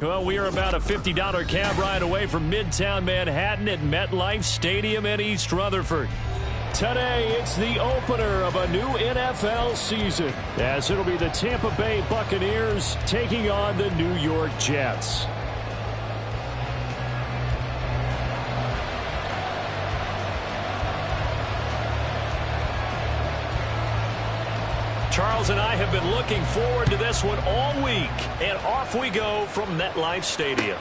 Well, we are about a $50 cab ride away from Midtown Manhattan at MetLife Stadium in East Rutherford. Today, it's the opener of a new NFL season, as it'll be the Tampa Bay Buccaneers taking on the New York Jets. Charles and I have been looking forward to this one all week, and off we go from MetLife Stadium.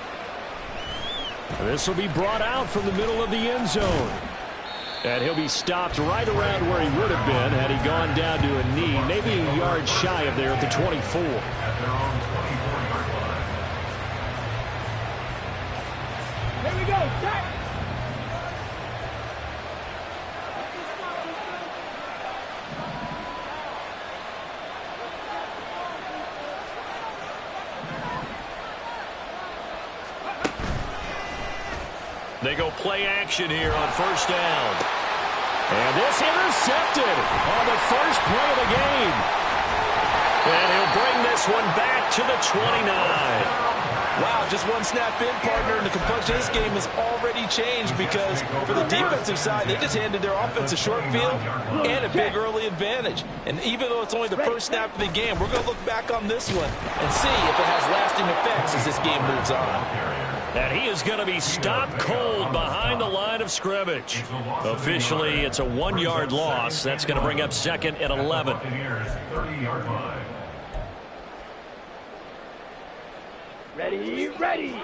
This will be brought out from the middle of the end zone. And he'll be stopped right around where he would have been had he gone down to a knee, maybe a yard shy of there at the 24. Here we go, set! They go play action here on first down. And this intercepted on the first play of the game. And he'll bring this one back to the 29. Wow, just one snap in, partner, and the complexion of this game has already changed because for the defensive side, they just handed their offense a short field and a big early advantage. And even though it's only the first snap of the game, we're going to look back on this one and see if it has lasting effects as this game moves on. And he is going to be stopped cold behind the line of scrimmage. Officially, it's a 1-yard loss. That's going to bring up second and 11. Ready, ready!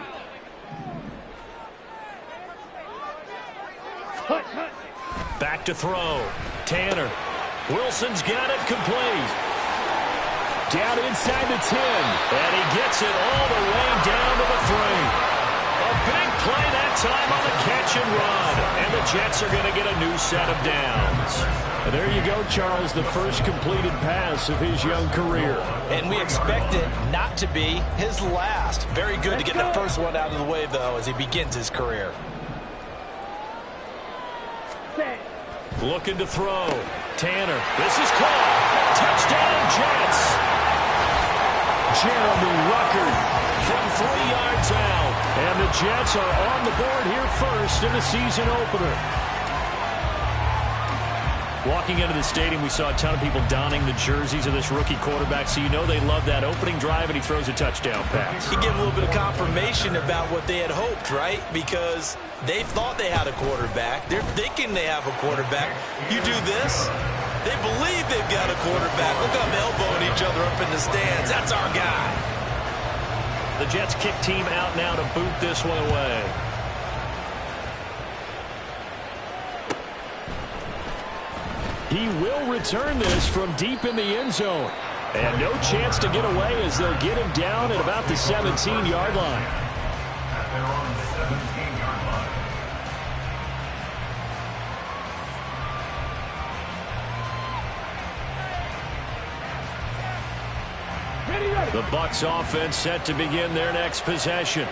Back to throw. Tanner. Wilson's got it complete. Down inside the 10. And he gets it all the way down to the 3. A big play that time on the catch and run. And the Jets are going to get a new set of downs. And there you go, Charles, the first completed pass of his young career. And we expect it not to be his last. Very good to get the first one out of the way, though, as he begins his career. Looking to throw. Tanner. This is caught. Touchdown, Jets. Jeremy Ruckert from 3 yards out. And the Jets are on the board here first in the season opener. Walking into the stadium, we saw a ton of people donning the jerseys of this rookie quarterback, so you know they love that opening drive, and he throws a touchdown pass. He gave a little bit of confirmation about what they had hoped, right? Because they thought they had a quarterback. They're thinking they have a quarterback. You do this, they believe they've got a quarterback. Look at them elbowing each other up in the stands. That's our guy. The Jets kick team out now to boot this one away. He will return this from deep in the end zone. And no chance to get away as they'll get him down at about the 17-yard line. The Bucs offense set to begin their next possession.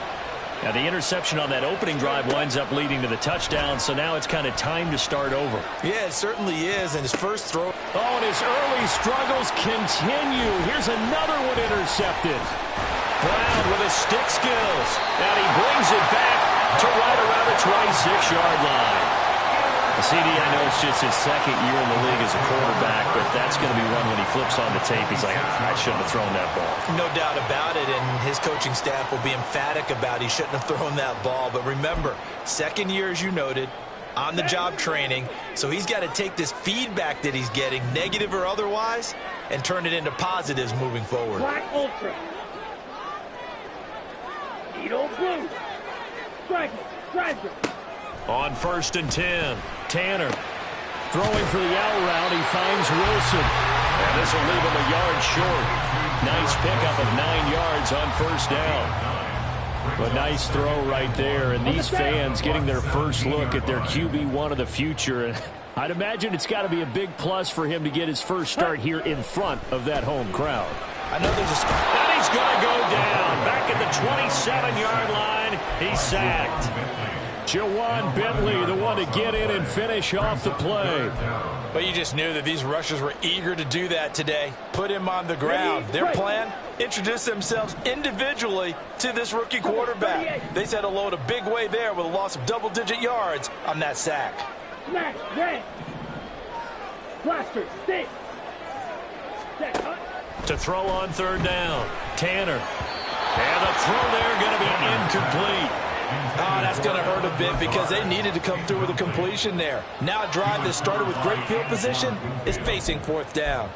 Now, the interception on that opening drive winds up leading to the touchdown, so now it's kind of time to start over. Yeah, it certainly is, and his first throw. Oh, and his early struggles continue. Here's another one intercepted. Brown with his stick skills, and he brings it back to right around the 26-yard line. CD, I know it's just his second year in the league as a quarterback, but that's going to be one when he flips on the tape. He's like, I shouldn't have thrown that ball. No doubt about it, and his coaching staff will be emphatic about he shouldn't have thrown that ball. But remember, second year, as you noted, on-the-job training, so he's got to take this feedback that he's getting, negative or otherwise, and turn it into positives moving forward. Black Ultra. Needle blue. Striker. On first and 10, Tanner throwing for the out route. He finds Wilson. And this will leave him a yard short. Nice pickup of 9 yards on first down. But nice throw right there. And these fans getting their first look at their QB1 of the future. And I'd imagine it's got to be a big plus for him to get his first start here in front of that home crowd. I know there's a... And he's going to go down. Back at the 27-yard line. He's sacked. Jawan Bentley, the one to get in and finish off the play. But you just knew that these rushers were eager to do that today. Put him on the ground. Their plan, introduce themselves individually to this rookie quarterback. They said hello in a big way there with a loss of double-digit yards on that sack. Smash, red. Blaster, stick. Set, cut. To throw on third down, Tanner. And the throw there going to be incomplete. Oh, that's going to hurt a bit because they needed to come through with a completion there. Now a drive that started with great field position is facing fourth down.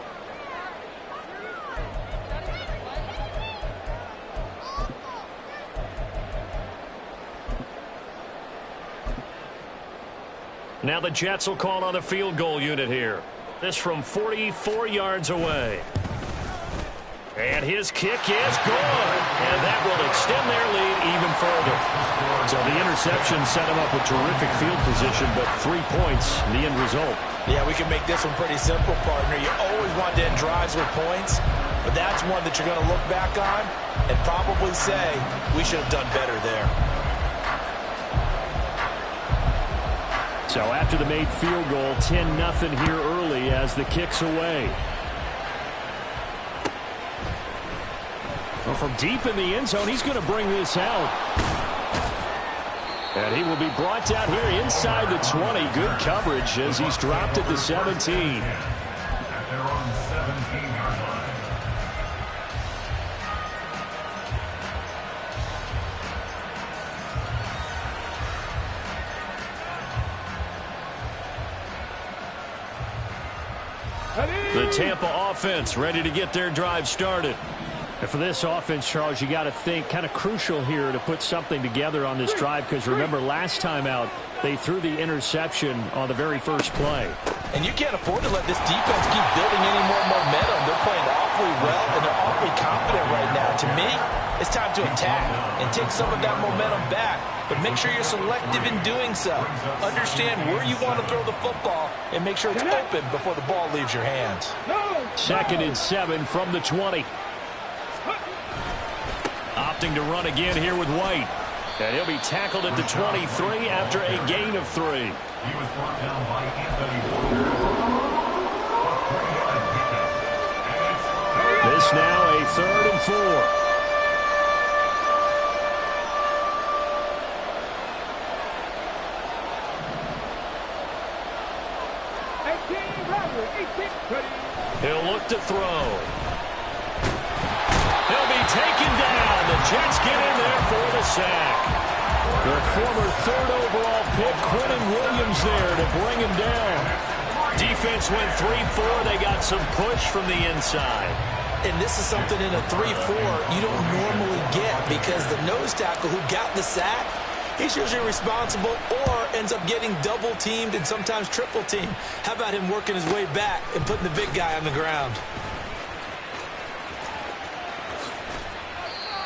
Now the Jets will call on the field goal unit here. This from 44 yards away. And his kick is good. And that will extend their lead even further. So the interception set him up with terrific field position, but 3 points, the end result. Yeah, we can make this one pretty simple, partner. You always want to end drives with points, but that's one that you're going to look back on and probably say, we should have done better there. So after the made field goal, 10-0 here early as the kick's away. Well, from deep in the end zone, he's going to bring this out. And he will be brought down here inside the 20. Good coverage as he's dropped at the 17. The Tampa offense ready to get their drive started. And for this offense, Charles, you got to think kind of crucial here to put something together on this drive because remember last time out they threw the interception on the very first play. And you can't afford to let this defense keep building any more momentum. They're playing awfully well and they're awfully confident right now. To me, it's time to attack and take some of that momentum back. But make sure you're selective in doing so. Understand where you want to throw the football and make sure it's open before the ball leaves your hands. 2nd and 7 from the 20. Opting to run again here with White. And he'll be tackled at the 23 after a gain of 3. He was brought down by Anthony. This now a 3rd and 4. He'll look to throw. He'll be taken down. The Jets get in there for the sack. Their former 3rd overall pick, Quentin Williams, there to bring him down. Defense went 3-4. They got some push from the inside. And this is something in a 3-4 you don't normally get because the nose tackle who got the sack, he's usually responsible or ends up getting double-teamed and sometimes triple-teamed. How about him working his way back and putting the big guy on the ground?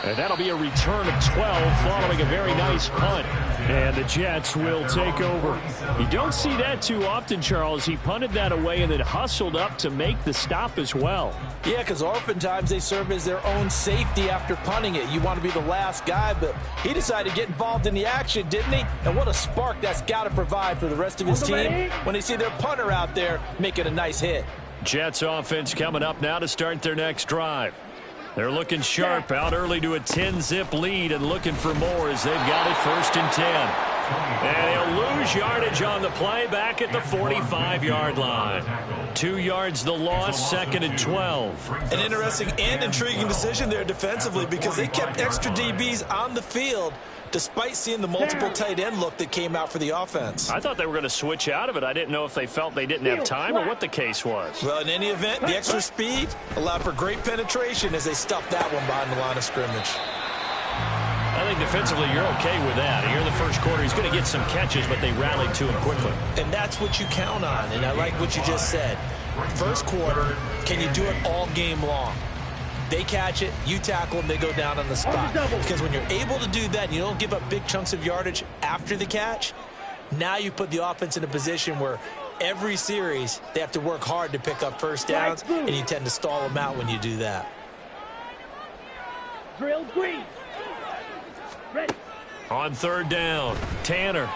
And that'll be a return of 12 following a very nice punt. And the Jets will take over. You don't see that too often, Charles. He punted that away and then hustled up to make the stop as well. Yeah, because oftentimes they serve as their own safety after punting it. You want to be the last guy, but he decided to get involved in the action, didn't he? And what a spark that's got to provide for the rest of his team when they see their punter out there making a nice hit. Jets offense coming up now to start their next drive. They're looking sharp, out early to a 10-zip lead and looking for more as they've got it 1st and 10. And he'll lose yardage on the play back at the 45-yard line. 2 yards the loss, 2nd and 12. An interesting and intriguing decision there defensively because they kept extra DBs on the field despite seeing the multiple tight end look that came out for the offense. I thought they were going to switch out of it. I didn't know if they felt they didn't have time or what the case was. Well, in any event, the extra speed allowed for great penetration as they stuffed that one behind the line of scrimmage. I think defensively you're okay with that. Here in the first quarter, he's going to get some catches, but they rallied to him quickly. And that's what you count on, and I like what you just said. First quarter, can you do it all game long? They catch it, you tackle them, they go down on the spot. Because when you're able to do that and you don't give up big chunks of yardage after the catch, now you put the offense in a position where every series they have to work hard to pick up first downs, and you tend to stall them out when you do that. Drill green. Ready. On third down, Tanner.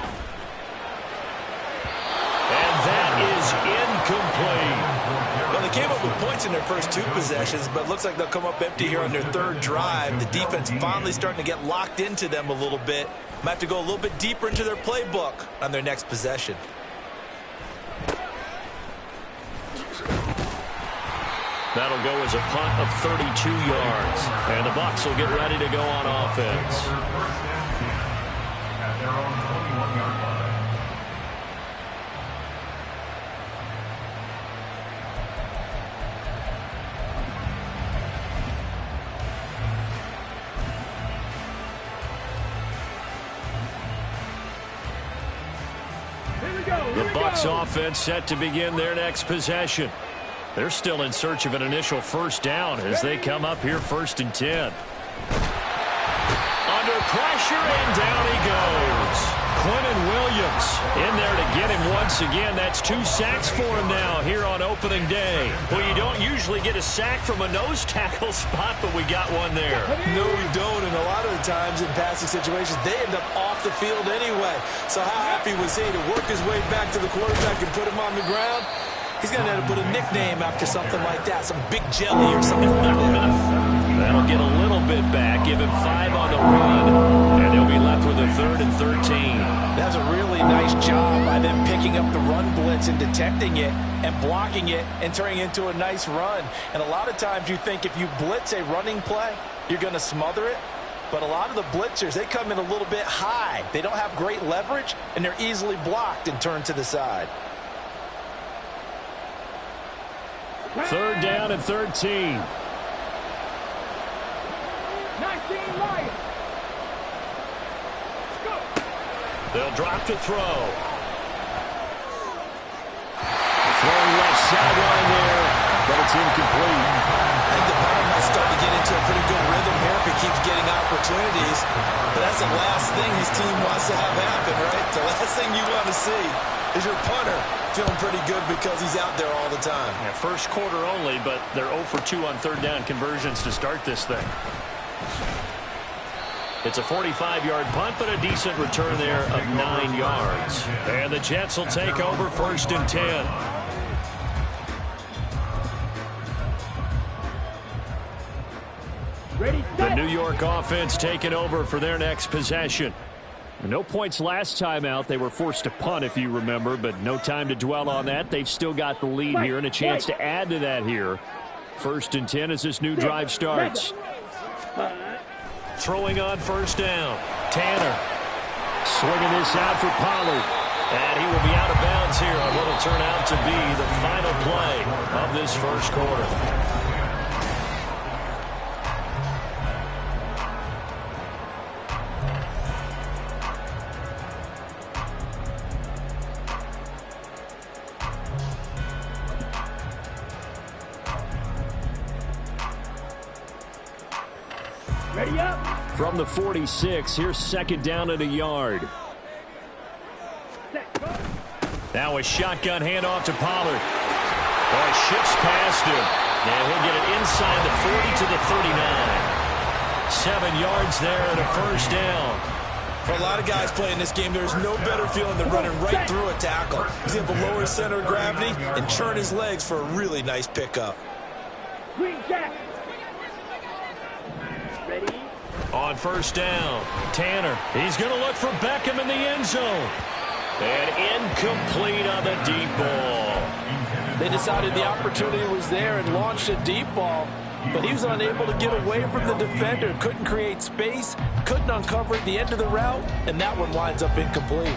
And that is incomplete. Well, they came up with points in their first 2 possessions, but it looks like they'll come up empty here on their 3rd drive. The defense finally starting to get locked into them a little bit. Might have to go a little bit deeper into their playbook on their next possession. That'll go as a punt of 32 yards. And the Bucs will get ready to go on offense. At their own 21-yard line. The Bucs offense set to begin their next possession. They're still in search of an initial first down as they come up here 1st and 10. Under pressure, and down he goes. Quentin Williams in there to get him once again. That's 2 sacks for him now here on opening day. Well, you don't usually get a sack from a nose tackle spot, but we got one there. No, we don't, and a lot of the times in passing situations, they end up off the field anyway. So how happy was he to work his way back to the quarterback and put him on the ground? He's going to have to put a nickname after something like that, some Big Jelly or something like that. That'll get a little bit back, give him 5 on the run, and they'll be left with a 3rd and 13. That's a really nice job by them picking up the run blitz and detecting it and blocking it and turning it into a nice run. And a lot of times you think if you blitz a running play, you're going to smother it. But a lot of the blitzers, they come in a little bit high. They don't have great leverage, and they're easily blocked and turned to the side. 3rd down and 13. 19 Lions. Go. They'll drop to throw. Throwing left sideline there, but it's incomplete. I think the punter might start to get into a pretty good rhythm here if he keeps getting opportunities. But that's the last thing his team wants to have happen, right? The last thing you want to see is your punter feeling pretty good because he's out there all the time. Yeah, first quarter only, but they're 0 for 2 on 3rd down conversions to start this thing. It's a 45-yard punt, but a decent return there of 9 yards. And the Jets will take over 1st and 10. Ready, The New York offense taking over for their next possession. No points last time out. They were forced to punt, if you remember, but no time to dwell on that. They've still got the lead here and a chance to add to that here. 1st and 10 as this new drive starts. Throwing on 1st down. Tanner swinging this out for Pollard. And he will be out of bounds here on what will turn out to be the final play of this first quarter. Ready up. From the 46, here's 2nd down and a yard. Set, go. Now a shotgun handoff to Pollard. Oh, shifts past him. And he'll get it inside the 40 to the 39. 7 yards there and a 1st down. For a lot of guys playing this game, there's no better feeling than running right through a tackle. He's able to lower his center of gravity and churn his legs for a really nice pickup. Green jack. Ready. On 1st down, Tanner. He's going to look for Beckham in the end zone. And incomplete on the deep ball. They decided the opportunity was there and launched a deep ball, but he was unable to get away from the defender, couldn't create space, couldn't uncover at the end of the route, and that one winds up incomplete.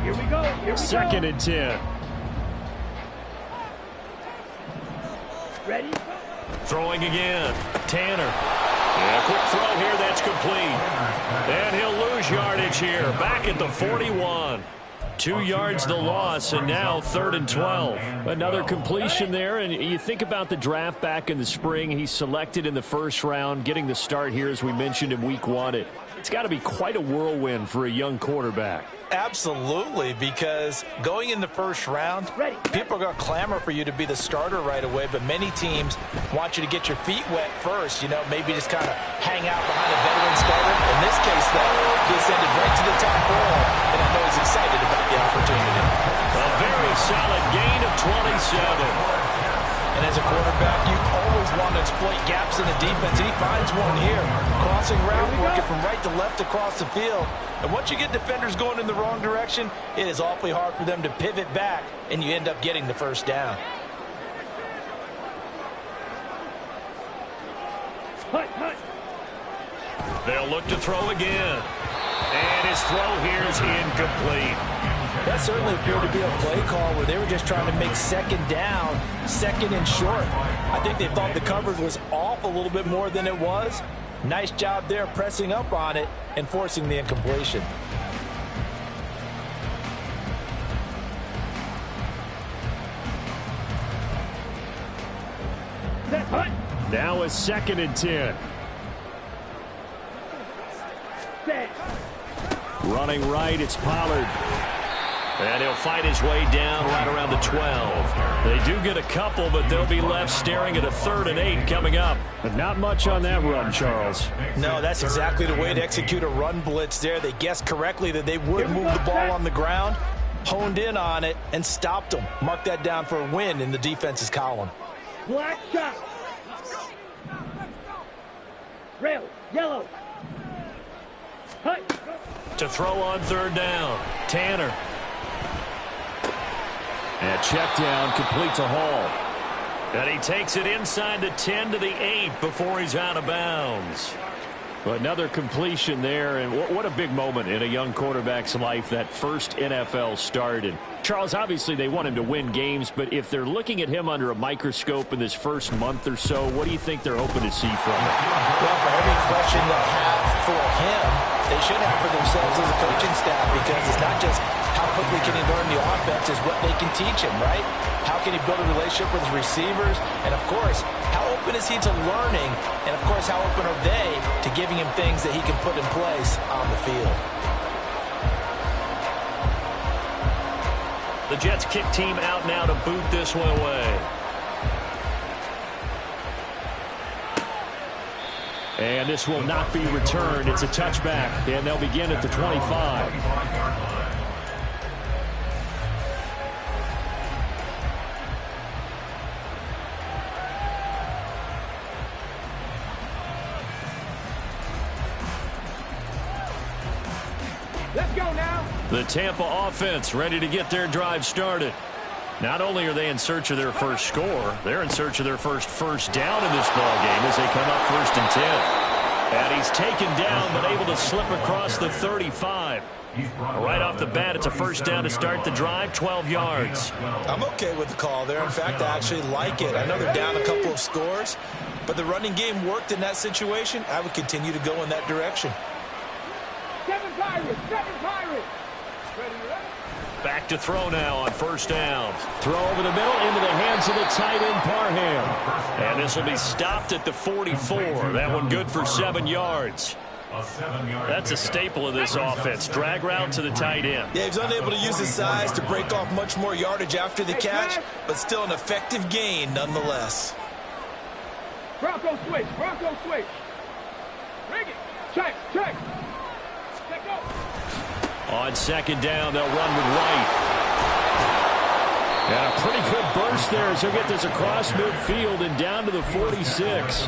Here we go. Here we go. 2nd and 10. Ready. Throwing again. Tanner. And a quick throw here. That's complete. And he'll lose yardage here. Back at the 41. 2 yards the loss, and now 3rd and 12. Another completion there, and you think about the draft back in the spring. He's selected in the 1st round, getting the start here, as we mentioned in week 1 at It's got to be quite a whirlwind for a young quarterback. Absolutely, because going in the first round, people are going to clamor for you to be the starter right away, but many teams want you to get your feet wet first, you know, maybe just kind of hang out behind a veteran starter. In this case, though, he ascended right to the top roll, and I know he's excited about the opportunity. A very solid gain of 27. And as a quarterback, you always want to exploit gaps in the defense, and he finds one here. Crossing route, working from right to left across the field. And once you get defenders going in the wrong direction, it is awfully hard for them to pivot back, and you end up getting the first down. They'll look to throw again. And his throw here is incomplete. That certainly appeared to be a play call where they were just trying to make second down, second and short. I think they thought the coverage was off a little bit more than it was. Nice job there pressing up on it and forcing the incompletion. Now a 2nd and 10. Running right, it's Pollard. And he'll fight his way down right around the 12. They do get a couple, but they'll be left staring at a 3rd and 8 coming up. But not much on that run, Charles. No, that's exactly the way to execute a run blitz there. They guessed correctly that they would move the ball on the ground, honed in on it, and stopped them. Mark that down for a win in the defense's column. Black shot. Red, yellow. To throw on 3rd down, Tanner. And check down, complete to Hall. And he takes it inside the 10 to the 8 before he's out of bounds. Another completion there, and what a big moment in a young quarterback's life, that first NFL start. And Charles, obviously they want him to win games, but if they're looking at him under a microscope in this first month or so, what do you think they're hoping to see from him? Well, for every question they'll have for him, they should have for themselves as a coaching staff, because it's not just how quickly can he learn the offense, is what they can teach him, right? How can he build a relationship with his receivers? And, of course, how open is he to learning? And, of course, how open are they to giving him things that he can put in place on the field? The Jets kick team out now to boot this one away. And this will not be returned. It's a touchback, and they'll begin at the 25. Let's go now. The Tampa offense ready to get their drive started. Not only are they in search of their first score, they're in search of their first down in this ball game as they come up 1st and 10. And he's taken down but able to slip across the 35. Right off the bat, it's a 1st down to start the drive, 12 yards. I'm okay with the call there. In fact, I actually like it. I know they're down a couple of scores, but the running game worked in that situation. I would continue to go in that direction. 7 Pirates, 7 Pirates. Ready, ready. Back to throw now on 1st down. Throw over the middle into the hands of the tight end, Parham. And this will be stopped at the 44. That one good for 7 yards. That's a staple of this offense. Drag route to the tight end. Yeah, he's unable to use his size to break off much more yardage after the catch, but still an effective gain nonetheless. Bronco switch, Bronco switch. Rig it. Check, check. Let go. On 2nd down, they'll run with White. And a pretty good burst there as he'll get this across midfield and down to the 46.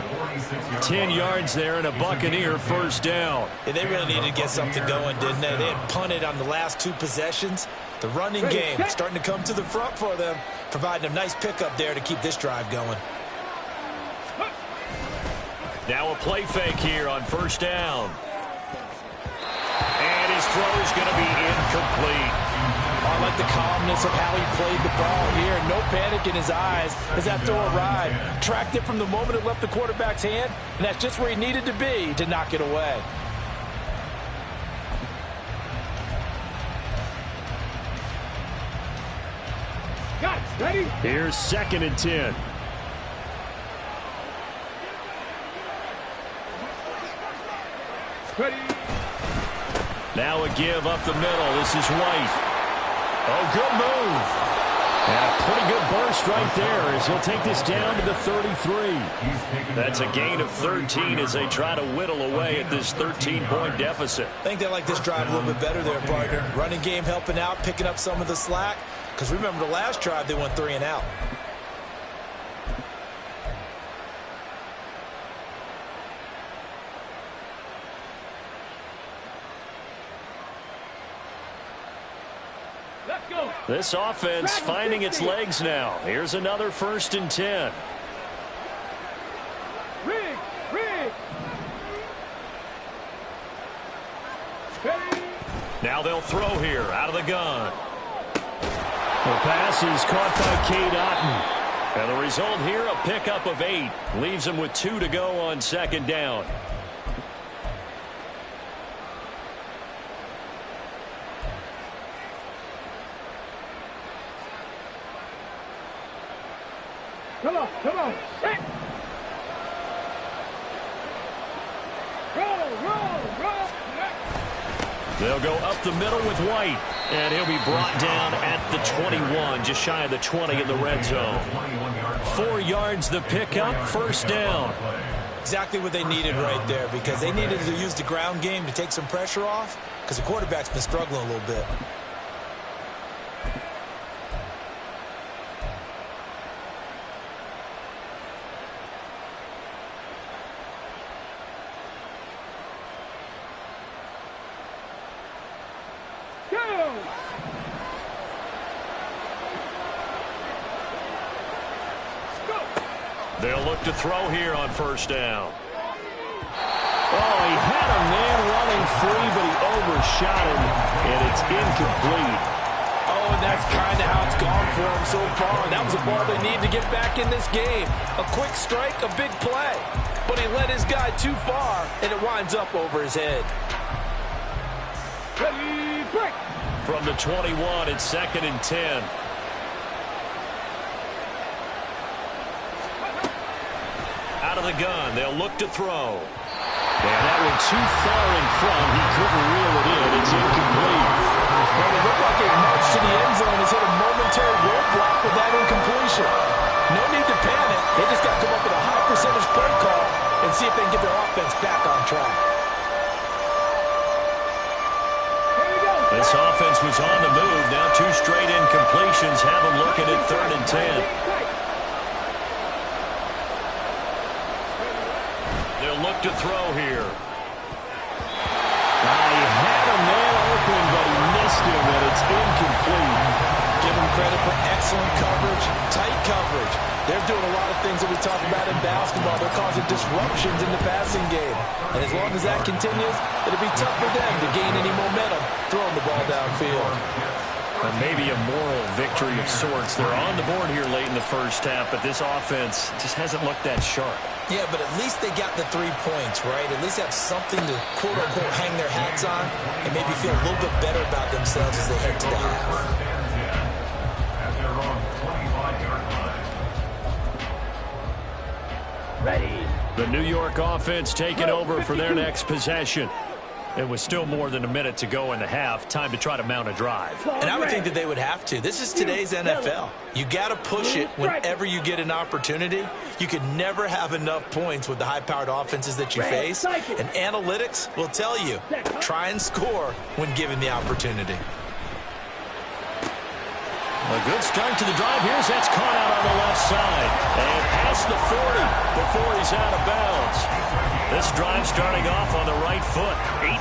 10 yards there and a Buccaneer 1st down. Yeah, they really needed to get something going, didn't they? They had punted on the last 2 possessions. The running game starting to come to the front for them, providing a nice pickup there to keep this drive going. Now a play fake here on 1st down. And his throw is going to be incomplete. I like the calmness of how he played the ball here. No panic in his eyes as that throw arrived. Tracked it from the moment it left the quarterback's hand, and that's just where he needed to be to knock it away. Got it. Ready? Here's 2nd and 10. Ready. Now a give up the middle. This is White. Oh, good move. And a pretty good burst right there as he'll take this down to the 33. That's a gain of 13 as they try to whittle away at this 13-point deficit. I think they like this drive a little bit better there, partner. Running game helping out, picking up some of the slack. Because remember the last drive, they went 3 and out. This offense finding its legs now. Here's another 1st and 10. Now they'll throw here out of the gun. The pass is caught by Cade Otton. And the result here, a pickup of 8. Leaves him with 2 to go on 2nd down. Come on, come on. Set. Roll. They'll go up the middle with White. And he'll be brought down at the 21, just shy of the 20 in the red zone. 4 yards the pickup, 1st down. Exactly what they needed right there, because they needed to use the ground game to take some pressure off, because the quarterback's been struggling a little bit. They'll look to throw here on 1st down. Oh, he had a man running free, but he overshot him, and it's incomplete. Oh, and that's kind of how it's gone for him so far. That was a ball they need to get back in this game. A quick strike, a big play. But he led his guy too far, and it winds up over his head. Ready, break. From the 21, it's 2nd and 10. Out of the gun, they'll look to throw. And that one too far in front. He couldn't reel it in. It's incomplete. Well, it looked like it marched to the end zone. He's hit a momentary roadblock with that incompletion. No need to panic. They just got to come up with a high percentage play call and see if they can get their offense back on track. This offense was on the move. Now 2 straight incompletions have them looking at 3rd and 10. They'll look to throw here. He had a man open, but he missed him, and it's incomplete. Give them credit for excellent coverage, tight coverage. They're doing a lot of things that we talk about in basketball. They're causing disruptions in the passing game. And as long as that continues, it'll be tough for them to gain any momentum throwing the ball downfield. And maybe a moral victory of sorts. They're on the board here late in the 1st half, but this offense just hasn't looked that sharp. Yeah, but at least they got the 3 points, right? At least have something to, quote-unquote, hang their hats on and maybe feel a little bit better about themselves as they head to the half. Ready. The New York offense taking over for their next possession. It was still more than a minute to go in the half. Time to try to mount a drive. And I would think that they would have to. This is today's NFL. You got to push it whenever you get an opportunity. You can never have enough points with the high-powered offenses that you face. And analytics will tell you, try and score when given the opportunity. A good start to the drive. Here's that's caught out on the left side. And past the 40 before he's out of bounds. This drive starting off on the right foot.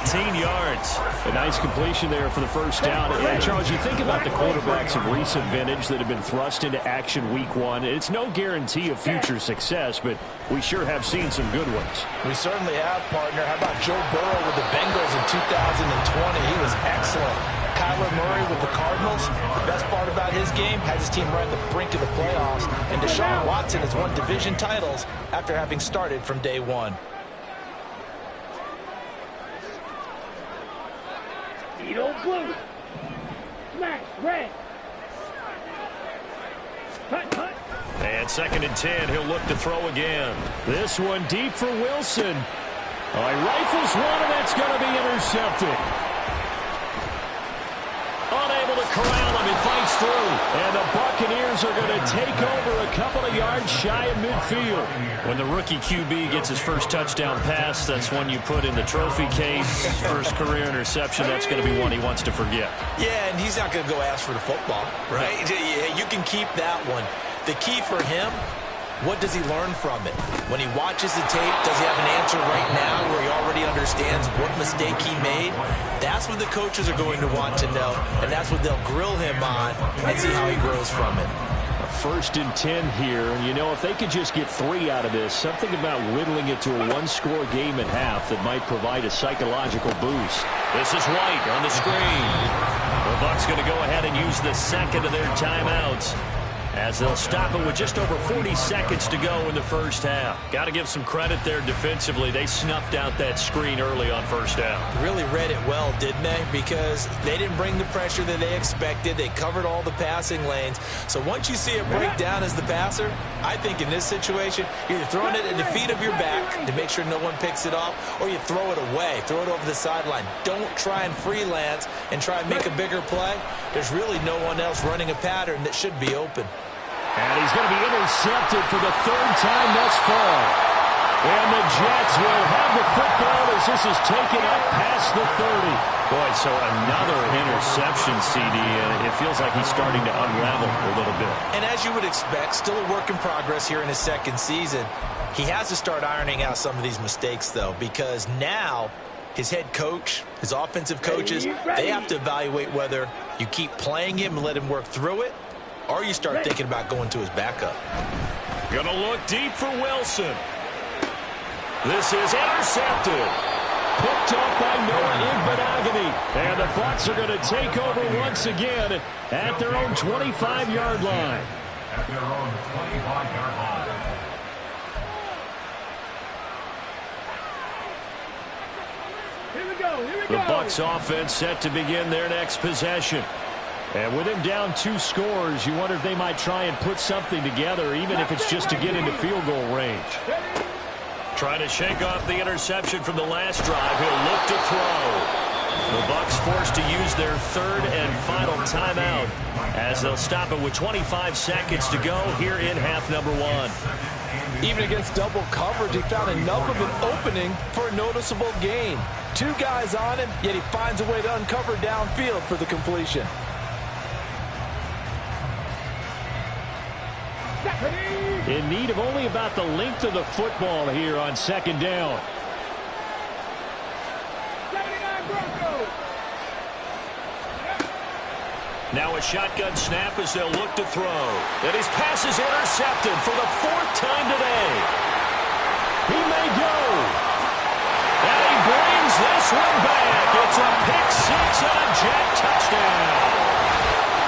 18 yards. A nice completion there for the 1st down. And, Charles, you think about the quarterbacks of recent vintage that have been thrust into action week 1. It's no guarantee of future success, but we sure have seen some good ones. We certainly have, partner. How about Joe Burrow with the Bengals in 2020? He was excellent. Kyler Murray with the Cardinals. The best part about his game has his team right at the brink of the playoffs. And Deshaun Watson has won division titles after having started from day 1. Beetle blue. Smash red. Cut. And 2nd and 10. He'll look to throw again. This one deep for Wilson. He rifles one, and that's going to be intercepted. corral him. He fights through. And the Buccaneers are going to take over a couple of yards shy of midfield. When the rookie QB gets his first touchdown pass, that's one you put in the trophy case. First career interception, that's going to be one he wants to forget. Yeah, and he's not going to go ask for the football, right? Yeah, you can keep that one. The key for him, what does he learn from it? When he watches the tape, does he have an answer right now where he already understands what mistake he made? That's what the coaches are going to want to know, and that's what they'll grill him on and see how he grows from it. A 1st and 10 here, and you know, if they could just get 3 out of this, something about whittling it to a one-score game at half that might provide a psychological boost. This is White on the screen. The Bucs going to go ahead and use the second of their timeouts, as they'll stop it with just over 40 seconds to go in the first half. Got to give some credit there defensively. They snuffed out that screen early on first down. Really read it well, didn't they? Because they didn't bring the pressure that they expected. They covered all the passing lanes. So once you see a breakdown as the passer, I think in this situation, you're either throwing it at the feet of your back to make sure no one picks it off, or you throw it away, throw it over the sideline. Don't try and freelance and try and make a bigger play. There's really no one else running a pattern that should be open. And he's going to be intercepted for the 3rd time thus far. And the Jets will have the football as this is taken up past the 30. Boy, so another interception, CD. It feels like he's starting to unravel a little bit. And as you would expect, still a work in progress here in his 2nd season. He has to start ironing out some of these mistakes, though, because now his head coach, his offensive coaches, they have to evaluate whether you keep playing him and let him work through it, or you start thinking about going to his backup. Gonna look deep for Wilson. This is intercepted. Picked up by Noah Igbenogany. And the Bucs are going to take over once again at their own 25-yard line. At their own 25-yard line. Here we go. Here we The go. Bucs offense set to begin their next possession. And with him down 2 scores, you wonder if they might try and put something together, even if it's just to get into field goal range. Trying to shake off the interception from the last drive. He'll look to throw. The Bucs forced to use their 3rd and final timeout, as they'll stop it with 25 seconds to go here in half number 1. Even against double coverage, he found enough of an opening for a noticeable gain. 2 guys on him, yet he finds a way to uncover downfield for the completion. In need of only about the length of the football here on 2nd down. 79 Broncos. Now a shotgun snap as they'll look to throw. And his pass is intercepted for the 4th time today. He may go. And he brings this one back. It's a pick 6 and a Jet touchdown.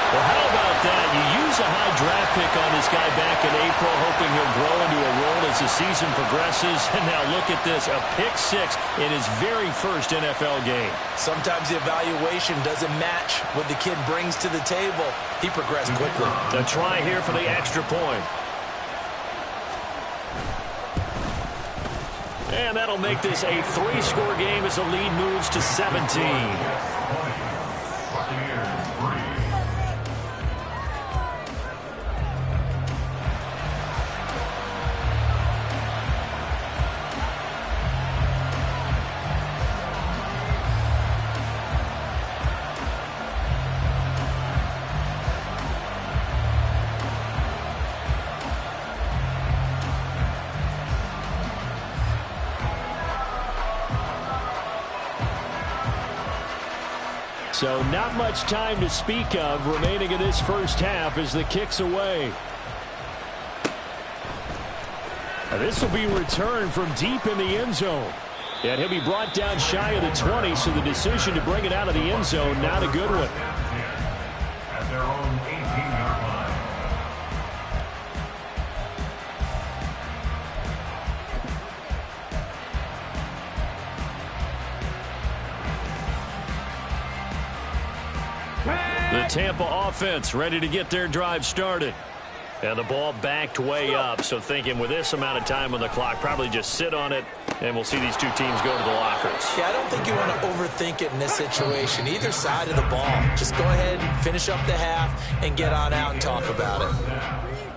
Well, how about that? You use a high draft pick on this guy back in April, hoping he'll grow into a role as the season progresses. And now look at this, a pick 6 in his very first NFL game. Sometimes the evaluation doesn't match what the kid brings to the table. He progressed quickly. A try here for the extra point. And that'll make this a 3-score game as the lead moves to 17. So not much time to speak of remaining in this first half as the kick's away. And this will be returned from deep in the end zone. And he'll be brought down shy of the 20, so the decision to bring it out of the end zone, not a good one. At their own 18-yard line. The Tampa offense ready to get their drive started. And the ball backed way up, so thinking with this amount of time on the clock, probably just sit on it, and we'll see these two teams go to the lockers. Yeah, I don't think you want to overthink it in this situation. Either side of the ball. Just go ahead and finish up the half and get on out and talk about it.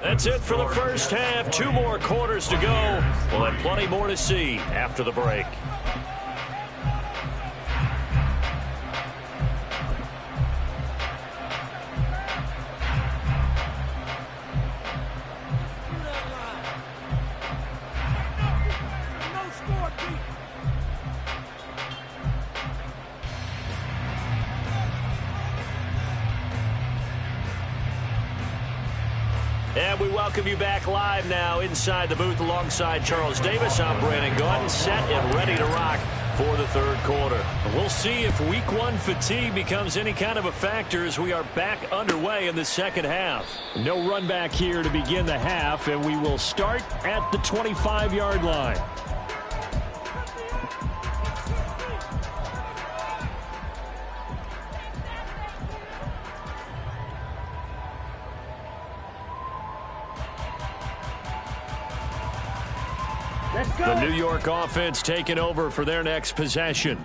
That's it for the first half. 2 more quarters to go. We'll have plenty more to see after the break. And we welcome you back live now inside the booth alongside Charles Davis. I'm Brandon Gaudin, set and ready to rock for the third quarter. We'll see if week 1 fatigue becomes any kind of a factor as we are back underway in the second half. No run back here to begin the half, and we will start at the 25-yard line. The New York offense taking over for their next possession.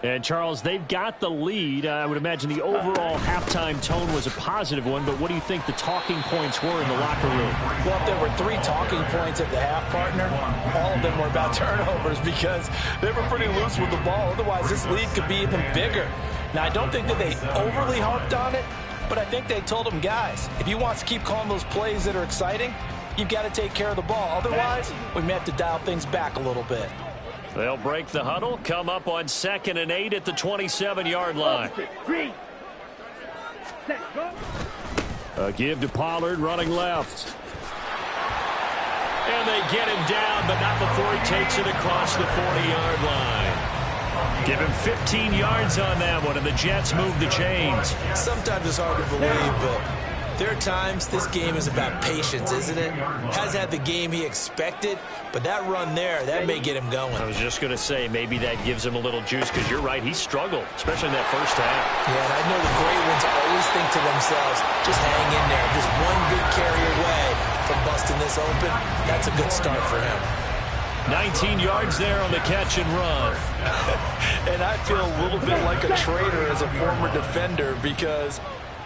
And, Charles, they've got the lead. I would imagine the overall halftime tone was a positive one, but what do you think the talking points were in the locker room? Well, if there were 3 talking points at the half, partner, all of them were about turnovers because they were pretty loose with the ball. Otherwise, this lead could be even bigger. Now, I don't think that they overly harped on it, but I think they told them, guys, if you want to keep calling those plays that are exciting, you've got to take care of the ball. Otherwise, we may have to dial things back a little bit. They'll break the huddle, come up on 2nd and 8 at the 27-yard line. A give to Pollard running left. And they get him down, but not before he takes it across the 40-yard line. Give him 15 yards on that one, and the Jets move the chains. Sometimes it's hard to believe, but there are times this game is about patience, isn't it? Has had the game he expected, but that run there, that may get him going. I was just going to say, maybe that gives him a little juice, because you're right, he struggled, especially in that first half. Yeah, and I know the great ones always think to themselves, just hang in there. Just one good carry away from busting this open. That's a good start for him. 19 yards there on the catch and run. And I feel a little bit like a traitor as a former defender, because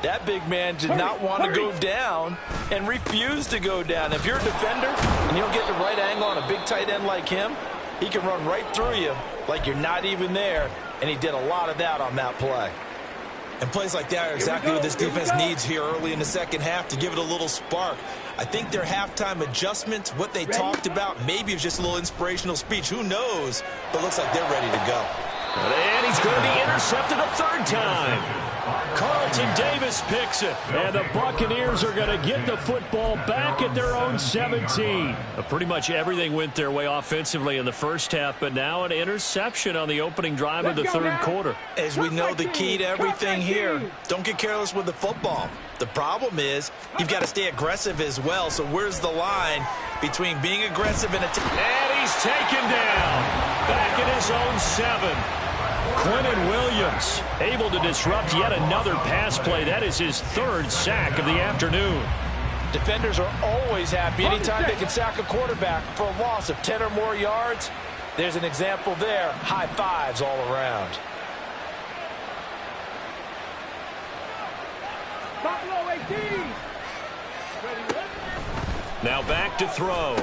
that big man did not want to go down and refused to go down. If you're a defender and you don't get the right angle on a big tight end like him, he can run right through you like you're not even there, and he did a lot of that on that play. And plays like that are exactly what this defense needs here early in the second half to give it a little spark. I think their halftime adjustments, what they talked about, maybe it was just a little inspirational speech. Who knows? But looks like they're ready to go. And he's going to be intercepted a 3rd time. Carlton Davis picks it, and the Buccaneers are going to get the football back at their own 17. Pretty much everything went their way offensively in the first half, but now an interception on the opening drive of the third quarter. As we know, the key to everything here, don't get careless with the football. The problem is you've got to stay aggressive as well, so where's the line between being aggressive and And he's taken down back at his own 7. Quentin Williams able to disrupt yet another pass play. That is his 3rd sack of the afternoon. Defenders are always happy anytime they can sack a quarterback for a loss of 10 or more yards. There's an example there. High fives all around. Now back to throw.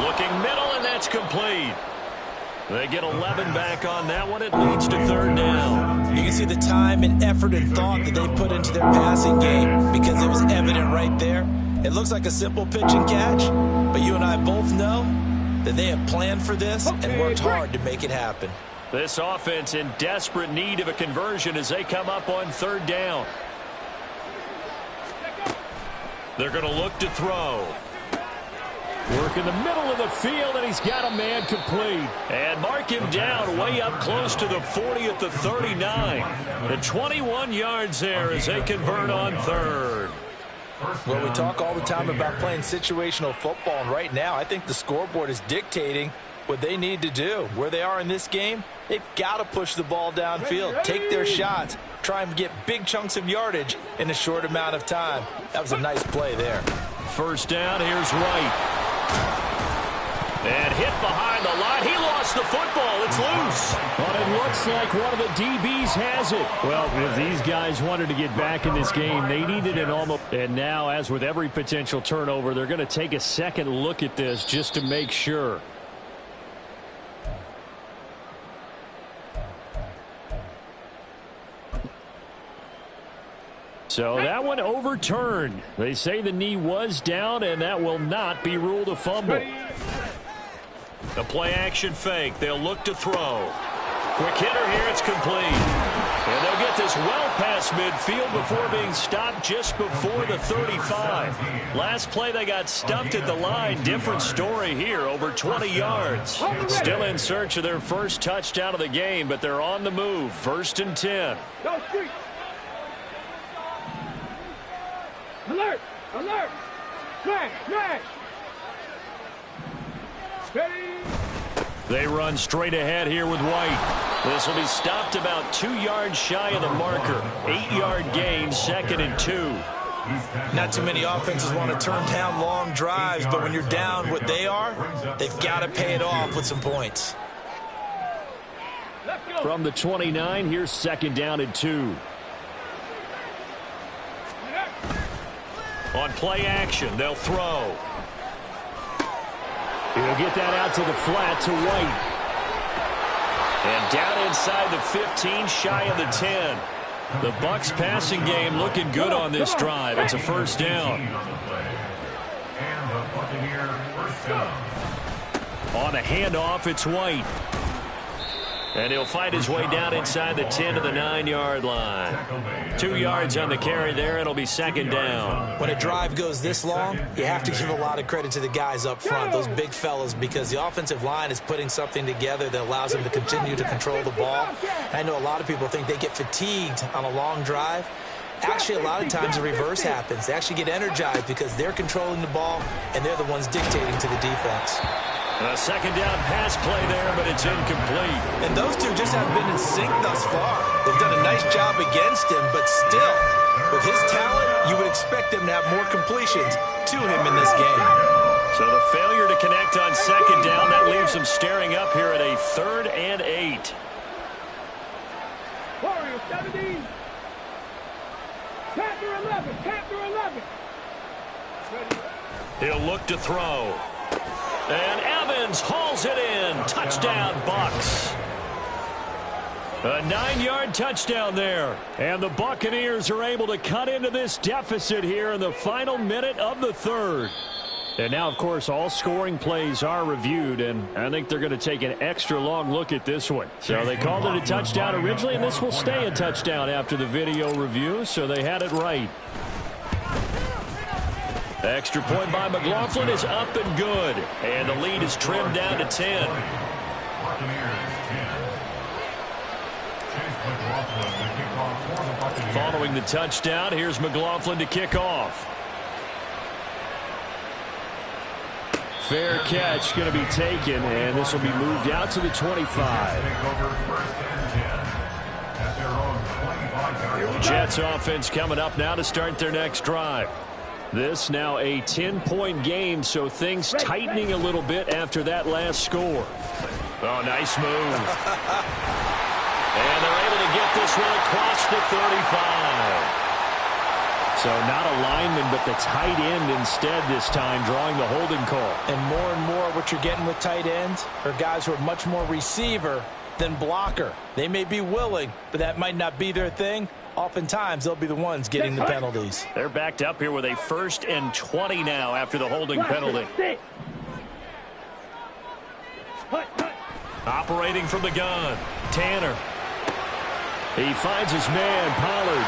Looking middle, and that's complete. They get 11 back on that one. It leads to 3rd down. You can see the time and effort and thought that they put into their passing game because it was evident right there. It looks like a simple pitch and catch, but you and I both know that they have planned for this and worked hard to make it happen. This offense in desperate need of a conversion as they come up on 3rd down. They're going to look to throw. Work in the middle of the field, and he's got a man complete. And mark him down way up close to the 40 at the 39. The 21 yards there as they convert on 3rd. Well, we talk all the time about playing situational football, and right now I think the scoreboard is dictating what they need to do. Where they are in this game, they've got to push the ball downfield, take their shots, try and get big chunks of yardage in a short amount of time. That was a nice play there. First down, here's Wright. And hit behind the line. He lost the football. It's loose. But it looks like one of the DBs has it. Well, if these guys wanted to get back in this game, they needed an almost. And now, as with every potential turnover, they're going to take a second look at this just to make sure. So that one overturned. They say the knee was down, and that will not be ruled a fumble. The play-action fake. They'll look to throw. Quick hitter here. It's complete. And they'll get this well past midfield before being stopped just before the 35. Last play, they got stuffed at the line. Different story here. Over 20 yards. Still in search of their first touchdown of the game, but they're on the move. 1st and 10. Go street. Alert! Alert! Smash! Smash! Ready! They run straight ahead here with White. This will be stopped about 2 yards shy of the marker. 8-yard gain, 2nd and 2. Not too many offenses want to turn down long drives, but when you're down what they are, they've got to pay it off with some points. From the 29, here's 2nd down and 2. On play action, they'll throw. He'll get that out to the flat to White. And down inside the 15, shy of the 10. The Bucs passing game looking good on this drive. It's a 1st down. And the Buccaneer first down. On a handoff, it's White. And he'll fight his way down inside the 10 to the 9-yard line. 2 yards on the carry there. It'll be 2nd down. When a drive goes this long, you have to give a lot of credit to the guys up front, those big fellas, because the offensive line is putting something together that allows them to continue to control the ball. I know a lot of people think they get fatigued on a long drive. Actually, a lot of times the reverse happens. They actually get energized because they're controlling the ball, and they're the ones dictating to the defense. A 2nd down pass play there, but it's incomplete. And those two just haven't been in sync thus far. They've done a nice job against him, but still, with his talent, you would expect them to have more completions to him in this game. So the failure to connect on 2nd down, that leaves them staring up here at a 3rd and 8. Warriors 17. Panther 11. Panther 11. He'll look to throw. And Evans hauls it in. Touchdown, Bucs. A 9-yard touchdown there. And the Buccaneers are able to cut into this deficit here in the final minute of the 3rd. And now, of course, all scoring plays are reviewed, and I think they're going to take an extra long look at this one. So they called it a touchdown originally, and this will stay a touchdown after the video review, so they had it right. The extra point by McLaughlin is up and good. And the lead is trimmed down to 10. Following the touchdown, here's McLaughlin to kick off. Fair catch going to be taken, and this will be moved out to the 25. Jets offense coming up now to start their next drive. This now a 10-point game, so things tightening a little bit after that last score. Oh, nice move. And they're able to get this one across the 35. So not a lineman, but the tight end instead this time, drawing the holding call. And more what you're getting with tight ends are guys who are much more receiver than blocker. They may be willing, but that might not be their thing. Oftentimes, they'll be the ones getting the penalties. They're backed up here with a 1st and 20 now after the holding penalty. Operating from the gun, Tanner. He finds his man, Pollard.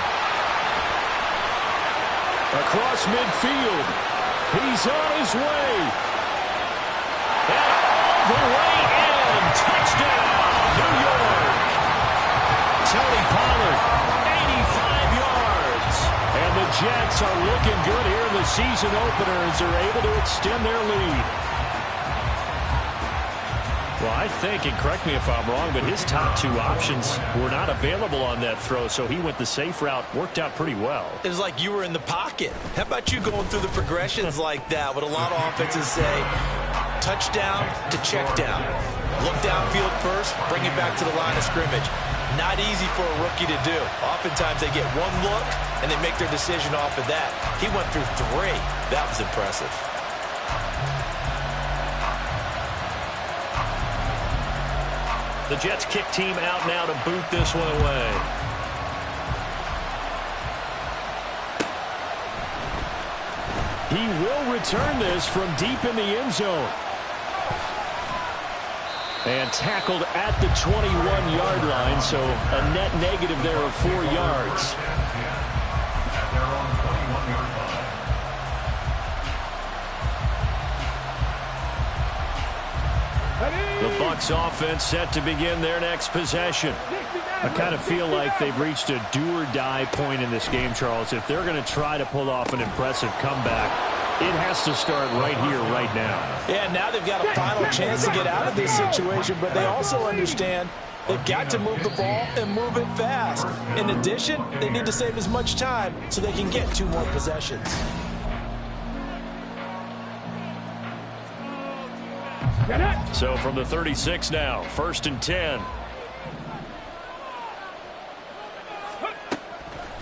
Across midfield. He's on his way. And all the way in. Touchdown, New York. Tony Pollard, 85 yards. And the Jets are looking good here in the season opener as they're able to extend their lead. Well, I think, and correct me if I'm wrong, but his top two options were not available on that throw, so he went the safe route. Worked out pretty well. It was like you were in the pocket. How about you going through the progressions like that? What a lot of offenses say, touchdown to check down. Look downfield first, bring it back to the line of scrimmage. Not easy for a rookie to do. Oftentimes they get one look, and they make their decision off of that. He went through three. That was impressive. The Jets kick team out now to boot this one away. He will return this from deep in the end zone. And tackled at the 21-yard line, so a net negative there of 4 yards. At their own 21-yard line. The Bucs offense set to begin their next possession. I kind of feel like they've reached a do-or-die point in this game, Charles. If they're going to try to pull off an impressive comeback, it has to start right here, right now. Yeah, now they've got a final chance to get out of this situation, but they also understand they've got to move the ball and move it fast. In addition, they need to save as much time so they can get 2 more possessions. So from the 36 now, 1st and 10.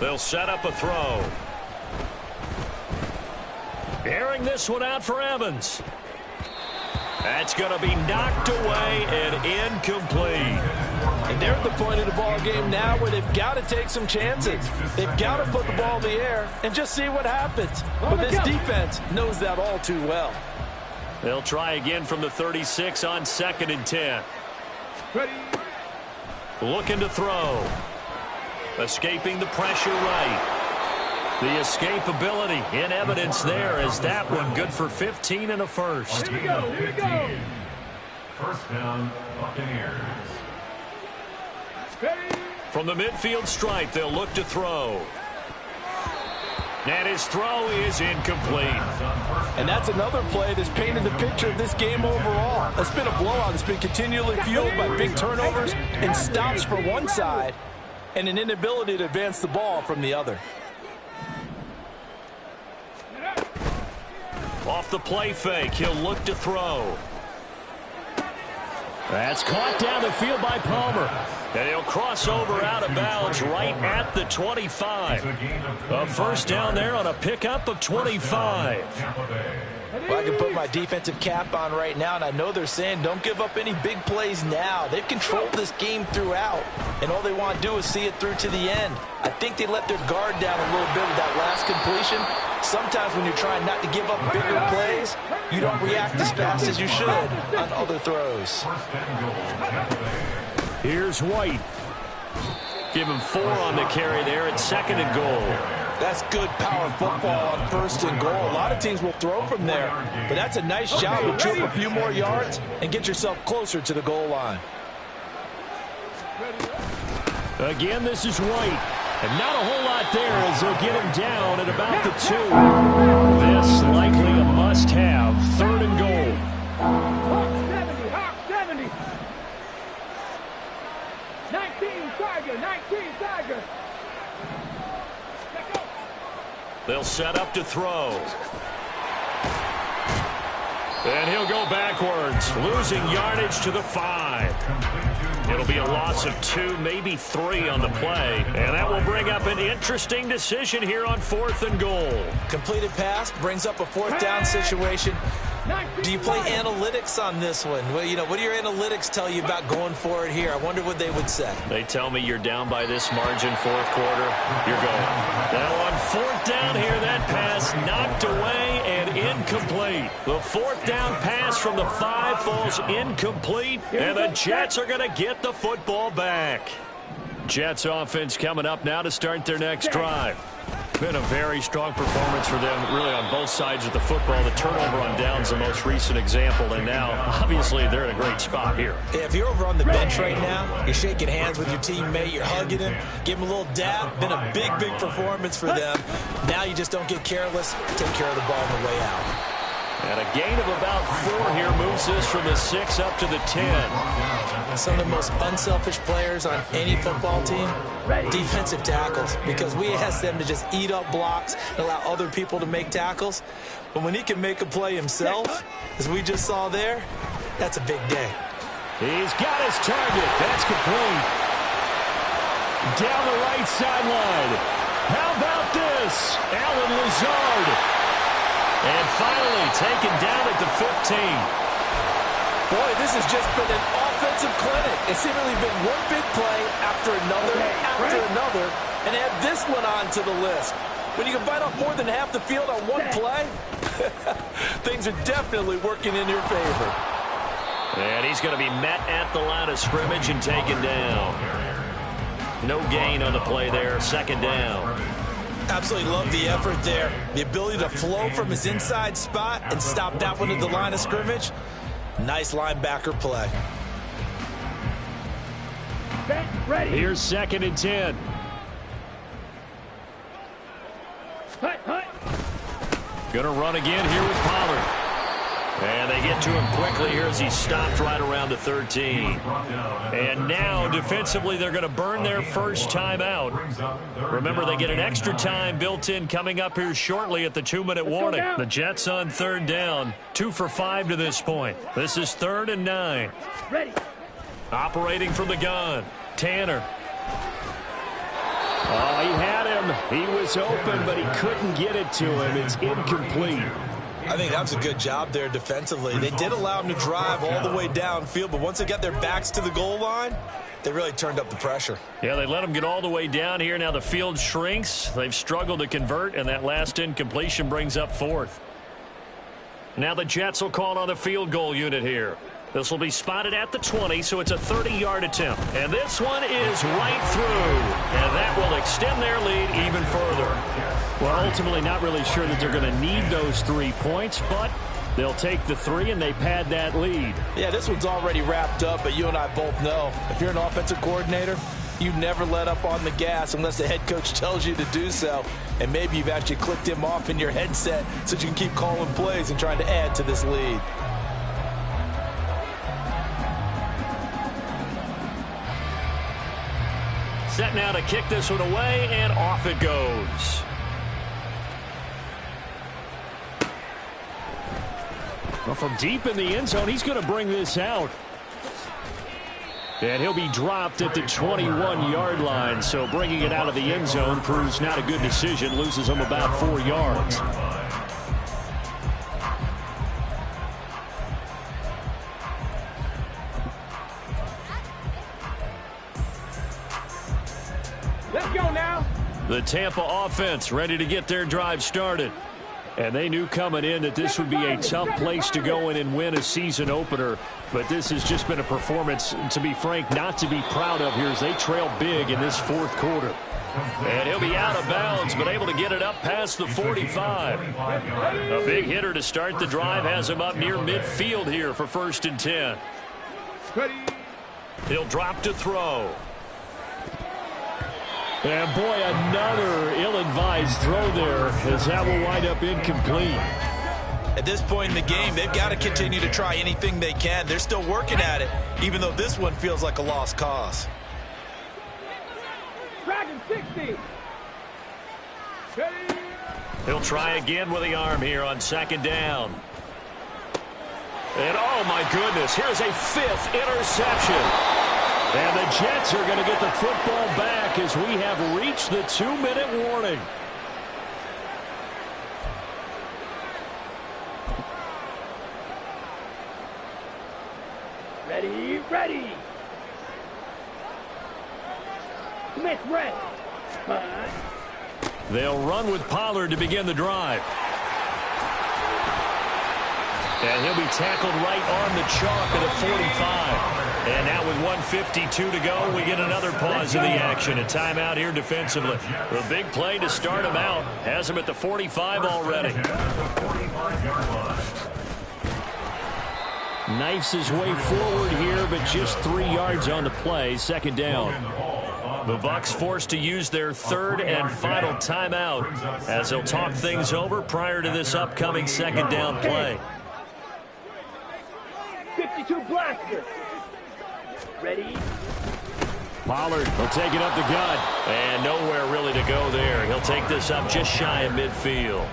They'll set up a throw. Airing this one out for Evans. That's going to be knocked away and incomplete. And they're at the point of the ball game now where they've got to take some chances. They've got to put the ball in the air and just see what happens. But this defense knows that all too well. They'll try again from the 36 on 2nd and 10. Ready. Looking to throw. Escaping the pressure right. The escapability in evidence there as that one good for 15 and a first. Here we go. Here we go. First down, Buccaneers. Ready. From the midfield stripe, they'll look to throw. And his throw is incomplete. And that's another play that's painted the picture of this game overall. It's been a blowout. It's been continually fueled by big turnovers and stops for one side and an inability to advance the ball from the other. Off the play fake, he'll look to throw. That's caught down the field by Palmer. And he'll cross over out of bounds right at the 25. A first down there on a pickup of 25. Well, I can put my defensive cap on right now, and I know they're saying don't give up any big plays now. They've controlled this game throughout, and all they want to do is see it through to the end. I think they let their guard down a little bit with that last completion. Sometimes when you're trying not to give up bigger plays, you don't react as fast as you should on other throws. Here's White. Give him 4 on the carry there at 2nd and goal. That's good power football on 1st and goal. A lot of teams will throw from there, but that's a nice job to trip a few more yards and get yourself closer to the goal line. Again, this is White. And not a whole lot there as they'll get him down at about the 2. This likely a must-have. 3rd and goal. Hawk 70. Hawk 70. 19 Tiger. 19 Tiger. Let's go. They'll set up to throw. And he'll go backwards, losing yardage to the 5. It'll be a loss of 2, maybe 3 on the play. And that will bring up an interesting decision here on 4th and goal. Completed pass brings up a 4th down situation. Do you play analytics on this one? Well, you know, what do your analytics tell you about going for it here? I wonder what they would say. They tell me you're down by this margin, 4th quarter. You're going. Now on 4th down here, that pass knocked away and incomplete. The 4th down pass from the 5 falls incomplete, and the Jets are going to get the football back. Jets offense coming up now to start their next drive. Been a very strong performance for them, really, on both sides of the football. The turnover on downs, the most recent example, and now, obviously, they're in a great spot here. Yeah, if you're over on the bench right now, you're shaking hands with your teammate, you're hugging him, give him a little dab. Been a big, big performance for them. Now you just don't get careless. Take care of the ball on the way out. And a gain of about 4 here moves this from the 6 up to the 10. Some of the most unselfish players on any football team, defensive tackles, because we ask them to just eat up blocks and allow other people to make tackles. But when he can make a play himself, as we just saw there, that's a big day. He's got his target. That's complete. Down the right sideline. How about this? Allen Lazard. And finally taken down at the 15. Boy, this has just been an offensive clinic. It's seemingly been one big play after another, and add this one on to the list. When you can bite off more than half the field on one play, things are definitely working in your favor. And he's going to be met at the line of scrimmage and taken down. No gain on the play there, second down. Absolutely love the effort there. The ability to flow from his inside spot and stop that one at the line of scrimmage. Nice linebacker play. Ready. Here's 2nd and 10. Hut. Going to run again here with Pollard. And they get to him quickly here as he stopped right around the 13. And now, defensively, they're going to burn their first timeout. Remember, they get an extra time built in coming up here shortly at the 2-minute warning. The Jets on 3rd down, 2 for 5 to this point. This is 3rd and 9. Ready. Operating from the gun, Tanner. Oh, he had him. He was open, but he couldn't get it to him. It's incomplete. I think that was a good job there defensively. They did allow him to drive all the way downfield, but once they got their backs to the goal line, they really turned up the pressure. Yeah, they let him get all the way down here. Now the field shrinks. They've struggled to convert, and that last incompletion brings up 4th. Now the Jets will call on the field goal unit here. This will be spotted at the 20, so it's a 30-yard attempt. And this one is right through. And that will extend their lead even further. Well, ultimately not really sure that they're going to need those 3 points, but they'll take the 3 and they pad that lead. Yeah, this one's already wrapped up, but you and I both know if you're an offensive coordinator, you never let up on the gas unless the head coach tells you to do so. And maybe you've actually clicked him off in your headset so that you can keep calling plays and trying to add to this lead. Set now to kick this one away, and off it goes. Well, from deep in the end zone, he's going to bring this out. And he'll be dropped at the 21-yard line, so bringing it out of the end zone proves not a good decision. Loses him about 4 yards. Let's go now. The Tampa offense ready to get their drive started. And they knew coming in that this would be a tough place to go in and win a season opener. But this has just been a performance, to be frank, not to be proud of here as they trail big in this 4th quarter. And he'll be out of bounds, but able to get it up past the 45. A big hitter to start the drive has him up near midfield here for 1st and 10. Ready. He'll drop to throw. And boy, another ill-advised throw there as that will wind up incomplete. At this point in the game, they've got to continue to try anything they can. They're still working at it, even though this one feels like a lost cause. Dragon 60. Ready. He'll try again with the arm here on 2nd down. And oh my goodness, here's a 5th interception. And the Jets are going to get the football back as we have reached the 2-minute warning. Ready. Smith red. They'll run with Pollard to begin the drive. And he'll be tackled right on the chalk at a 45. And now with 1:52 to go, we get another pause in the action. A timeout here defensively. The big play to start him out. Has him at the 45 already. Knifes his way forward here, but just 3 yards on the play. 2nd down. The Bucs forced to use their 3rd and final timeout as they'll talk things over prior to this upcoming 2nd down play. .22 blaster. Ready? Pollard will take it up the gut. And nowhere really to go there. He'll take this up just shy of midfield.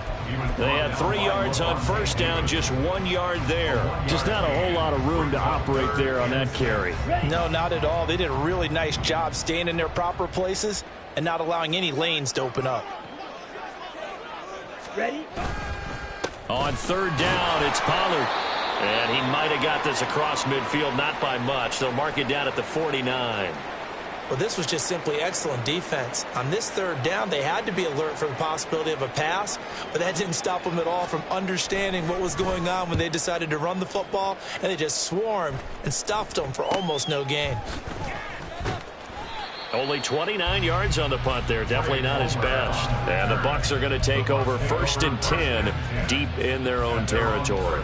They had 3 yards on first down, just 1 yard there. Just not a whole lot of room to operate there on that carry. No, not at all. They did a really nice job staying in their proper places and not allowing any lanes to open up. Ready? On third down, it's Pollard. And he might have got this across midfield, not by much. They'll mark it down at the 49. Well, this was just simply excellent defense. On this third down, they had to be alert for the possibility of a pass, but that didn't stop them at all from understanding what was going on when they decided to run the football, and they just swarmed and stuffed them for almost no gain. Only 29 yards on the punt there. Definitely not his best. And the Bucs are going to take over 1st and 10 deep in their own territory.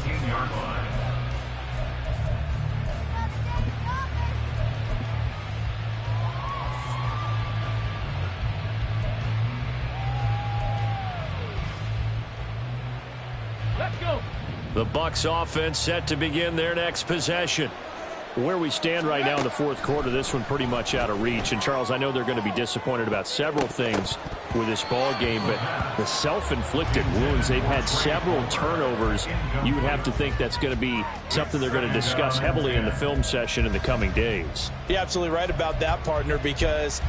Let's go. The Bucs offense set to begin their next possession. Where we stand right now in the fourth quarter, this one pretty much out of reach. And, Charles, I know they're going to be disappointed about several things with this ball game, but the self-inflicted wounds, they've had several turnovers. You would have to think that's going to be something they're going to discuss heavily in the film session in the coming days. You're absolutely right about that, partner, because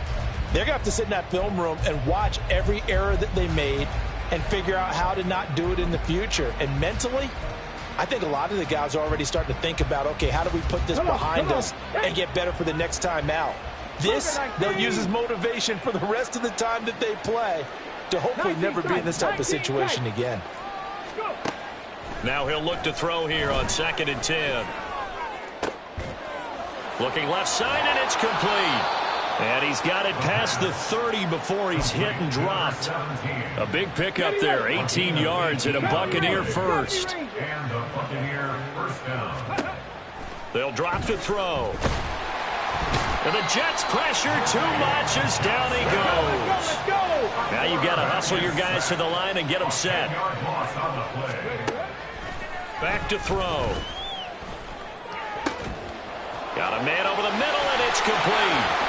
they're going to have to sit in that film room and watch every error that they made and figure out how to not do it in the future. And mentally, I think a lot of the guys are already starting to think about, okay, how do we put this behind us and get better for the next time out? This, they'll use as motivation for the rest of the time that they play to hopefully never be in this type of situation again. Now he'll look to throw here on 2nd and 10. Looking left side, and it's complete. And he's got it past the 30 before he's hit and dropped. A big pickup there, 18 yards and a Buccaneer first. And the Buccaneer first down. They'll drop to throw. And the Jets pressure too much as down he goes. Now you've got to hustle your guys to the line and get them set. Yard loss on the play. Back to throw. Got a man over the middle, and it's complete.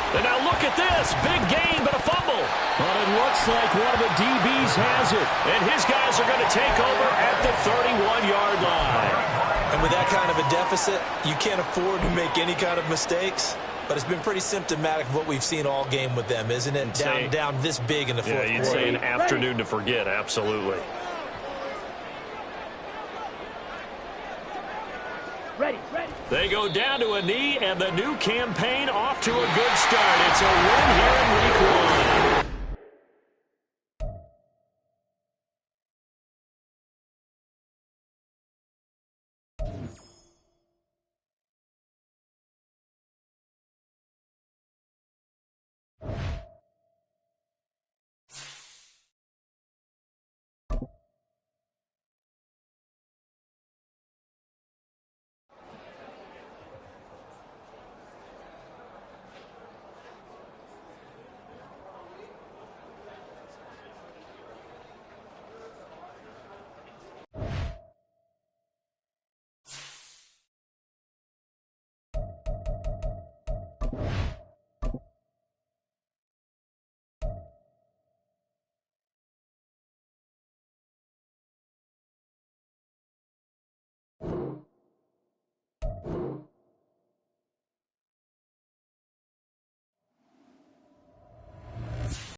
And now look at this. Big gain, but a fumble. But it looks like one of the DBs has it. And his guys are going to take over at the 31-yard line. And with that kind of a deficit, you can't afford to make any kind of mistakes. But it's been pretty symptomatic of what we've seen all game with them, isn't it? Down this big in the fourth quarter. Yeah, you'd say an afternoon to forget, absolutely. Ready. They go down to a knee, and the new campaign off to a good start. It's a win here in week 1.